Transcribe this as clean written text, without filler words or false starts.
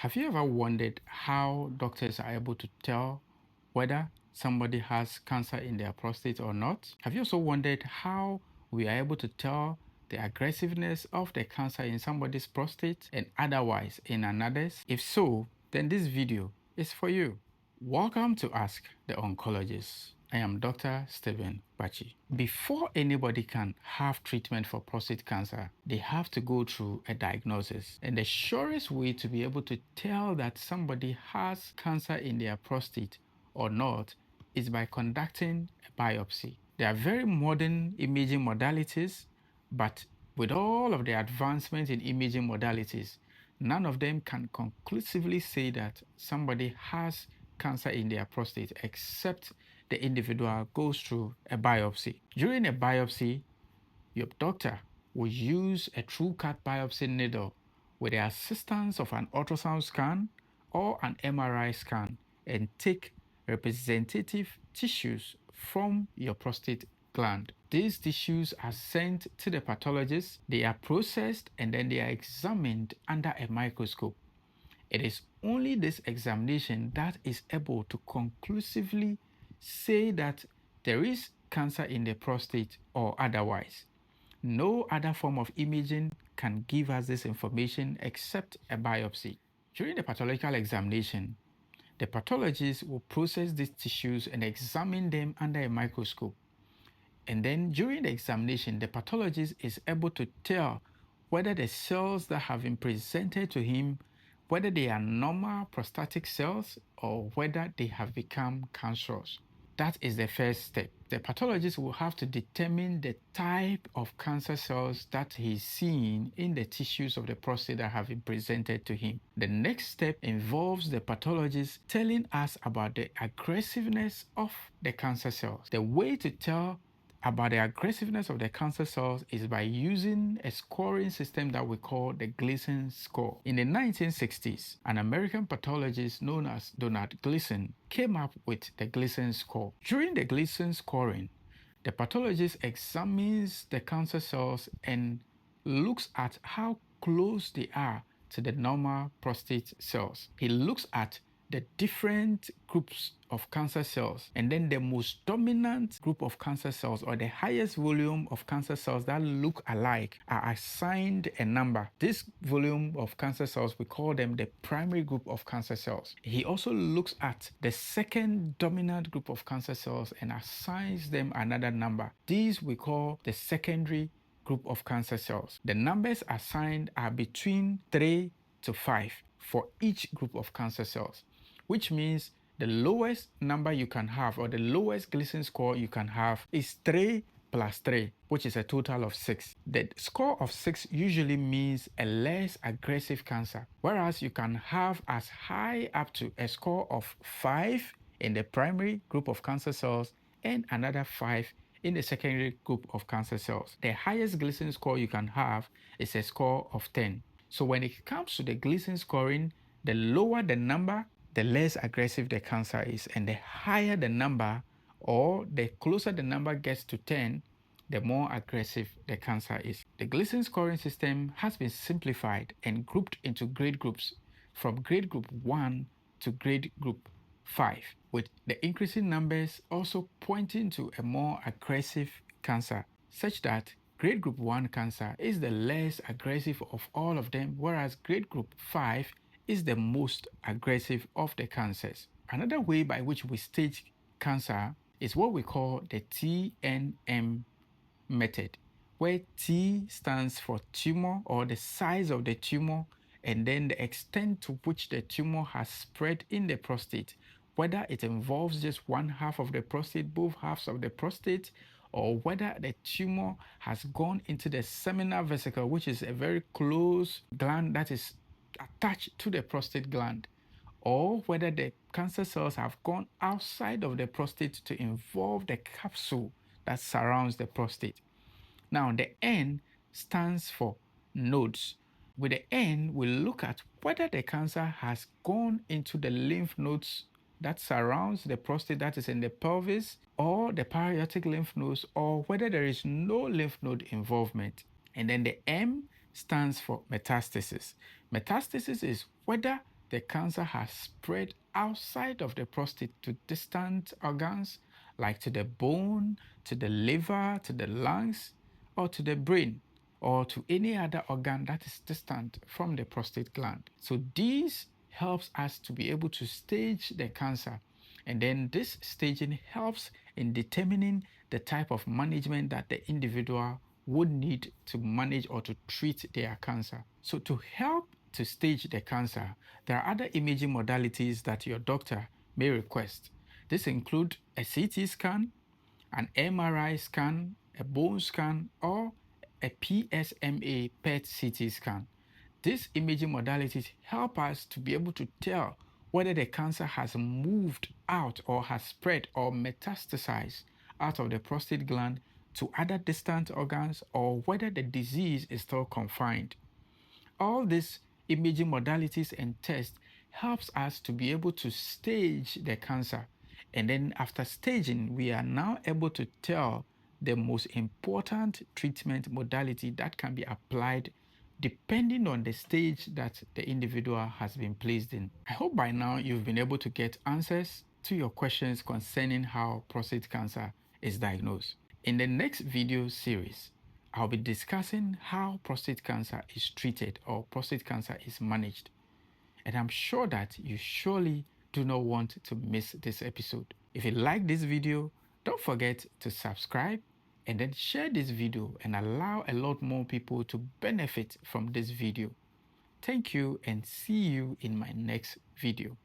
Have you ever wondered how doctors are able to tell whether somebody has cancer in their prostate or not? Have you also wondered how we are able to tell the aggressiveness of the cancer in somebody's prostate and otherwise in another's? If so, then this video is for you. Welcome to Ask the Oncologist. I am Dr. Stephen Bachi. Before anybody can have treatment for prostate cancer, they have to go through a diagnosis. And the surest way to be able to tell that somebody has cancer in their prostate or not is by conducting a biopsy. There are very modern imaging modalities, but with all of the advancements in imaging modalities, none of them can conclusively say that somebody has cancer in their prostate except the individual goes through a biopsy. During a biopsy, your doctor will use a true cut biopsy needle with the assistance of an ultrasound scan or an MRI scan and take representative tissues from your prostate gland. These tissues are sent to the pathologist, they are processed, and then they are examined under a microscope. It is only this examination that is able to conclusively say that there is cancer in the prostate or otherwise. No other form of imaging can give us this information except a biopsy. During the pathological examination, the pathologist will process these tissues and examine them under a microscope. And then during the examination, the pathologist is able to tell whether the cells that have been presented to him, whether they are normal prostatic cells or whether they have become cancerous. That is the first step. The pathologist will have to determine the type of cancer cells that he's seeing in the tissues of the prostate that have been presented to him. The next step involves the pathologist telling us about the aggressiveness of the cancer cells. The way to tell about the aggressiveness of the cancer cells is by using a scoring system that we call the Gleason score. In the 1960s, an American pathologist known as Gleason came up with the Gleason score. During the Gleason scoring, the pathologist examines the cancer cells and looks at how close they are to the normal prostate cells. He looks at the different groups of cancer cells, and then the most dominant group of cancer cells or the highest volume of cancer cells that look alike are assigned a number. This volume of cancer cells, we call them the primary group of cancer cells. He also looks at the second dominant group of cancer cells and assigns them another number. These we call the secondary group of cancer cells. The numbers assigned are between 3 to 5 for each group of cancer cells, which means the lowest number you can have or the lowest Gleason score you can have is 3 plus 3, which is a total of 6. The score of 6 usually means a less aggressive cancer, whereas you can have as high up to a score of 5 in the primary group of cancer cells and another 5 in the secondary group of cancer cells. The highest Gleason score you can have is a score of 10. So when it comes to the Gleason scoring, the lower the number, the less aggressive the cancer is, and the higher the number or the closer the number gets to 10, the more aggressive the cancer is. The Gleason scoring system has been simplified and grouped into grade groups from grade group 1 to grade group 5, with the increasing numbers also pointing to a more aggressive cancer, such that grade group 1 cancer is the less aggressive of all of them, whereas grade group 5 is the most aggressive of the cancers. Another way by which we stage cancer is what we call the TNM method, where T stands for tumor or the size of the tumor, and then the extent to which the tumor has spread in the prostate, whether it involves just one half of the prostate, both halves of the prostate, or whether the tumor has gone into the seminal vesicle, which is a very close gland that is attached to the prostate gland, or whether the cancer cells have gone outside of the prostate to involve the capsule that surrounds the prostate. Now, the N stands for nodes. With the N, we look at whether the cancer has gone into the lymph nodes that surrounds the prostate, that is in the pelvis, or the parietic lymph nodes, or whether there is no lymph node involvement. And then the M stands for metastasis. Metastasis is whether the cancer has spread outside of the prostate to distant organs, like to the bone, to the liver, to the lungs, or to the brain, or to any other organ that is distant from the prostate gland. So this helps us to be able to stage the cancer. And then this staging helps in determining the type of management that the individual would need to manage or to treat their cancer. So to help to stage the cancer, there are other imaging modalities that your doctor may request. This include a CT scan, an MRI scan, a bone scan, or a PSMA PET CT scan. These imaging modalities help us to be able to tell whether the cancer has moved out or has spread or metastasized out of the prostate gland to other distant organs, or whether the disease is still confined. All these imaging modalities and tests helps us to be able to stage the cancer. And then after staging, we are now able to tell the most important treatment modality that can be applied depending on the stage that the individual has been placed in. I hope by now you've been able to get answers to your questions concerning how prostate cancer is diagnosed. In the next video series, I'll be discussing how prostate cancer is treated or prostate cancer is managed. And I'm sure that you surely do not want to miss this episode. If you like this video, don't forget to subscribe and then share this video and allow a lot more people to benefit from this video. Thank you and see you in my next video.